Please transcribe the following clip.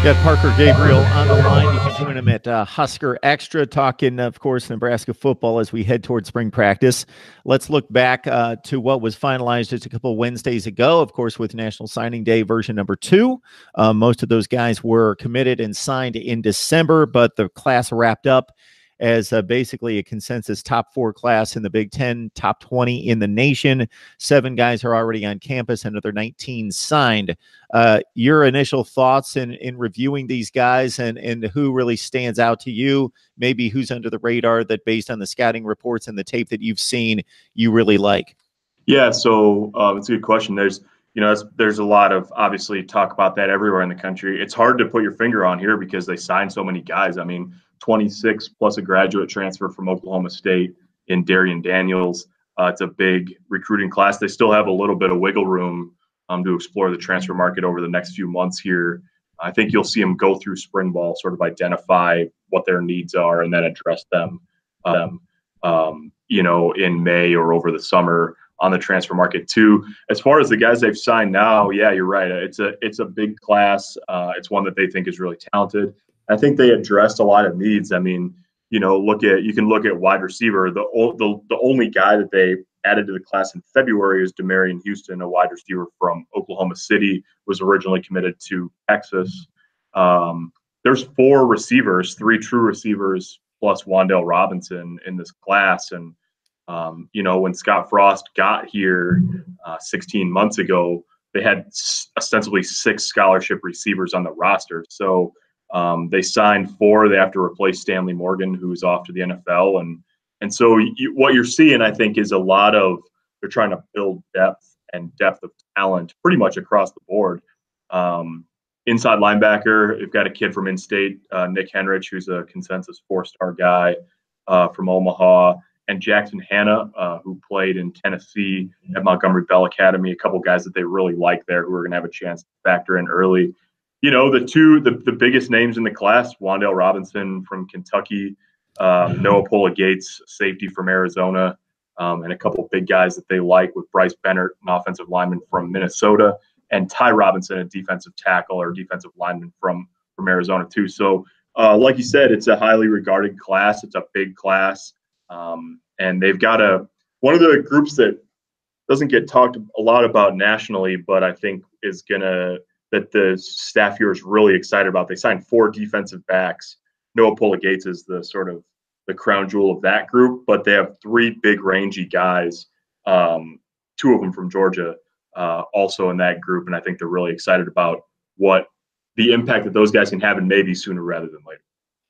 Got Parker Gabriel on the line. You can join him at Husker Extra, talking, of course, Nebraska football as we head towards spring practice. Let's look back to what was finalized just a couple Wednesdays ago, of course, with National Signing Day version number 2. Most of those guys were committed and signed in December, but the class wrapped up as basically a consensus top 4 class in the Big Ten, top 20 in the nation. 7 guys are already on campus, another 19 signed. Your initial thoughts in reviewing these guys and who really stands out to you, maybe who's under the radar that based on the scouting reports and the tape that you've seen, you really like? Yeah, so it's a good question. There's a lot of obviously talk about that everywhere in the country. It's hard to put your finger on here because they signed so many guys. I mean, 26 plus a graduate transfer from Oklahoma State in Darian Daniels. It's a big recruiting class. They still have a little bit of wiggle room to explore the transfer market over the next few months here. I think you'll see them go through spring ball, sort of identify what their needs are, and then address them, in May or over the summer on the transfer market too. As far as the guys they've signed now, yeah, you're right. It's a big class. It's one that they think is really talented. I think they addressed a lot of needs. I mean, you can look at wide receiver. The only guy that they added to the class in February is Demarion Houston, a wide receiver from Oklahoma City, was originally committed to Texas. There's 4 receivers, 3 true receivers plus Wandale Robinson in this class. And when Scott Frost got here 16 months ago, they had ostensibly 6 scholarship receivers on the roster. So they signed 4. They have to replace Stanley Morgan, who's off to the NFL. And so what you're seeing, I think, is they're trying to build depth of talent pretty much across the board. Inside linebacker, you've got a kid from in-state, Nick Henrich, who's a consensus 4-star guy from Omaha, and Jackson Hanna, who played in Tennessee at Montgomery Bell Academy. A couple guys that they really like there who are going to have a chance to factor in early. The biggest names in the class, Wandale Robinson from Kentucky, Noah Pola-Gates, safety from Arizona, and a couple big guys that they like with Bryce Bennett, an offensive lineman from Minnesota, and Ty Robinson, a defensive tackle or defensive lineman from Arizona too. So like you said, it's a highly regarded class. It's a big class. And they've got one of the groups that doesn't get talked a lot about nationally, but I think that the staff here is really excited about. They signed 4 defensive backs. Noah Pola-Gates is the sort of the crown jewel of that group, but they have 3 big rangy guys, 2 of them from Georgia, also in that group. And I think they're really excited about what the impact that those guys can have, and maybe sooner rather than later.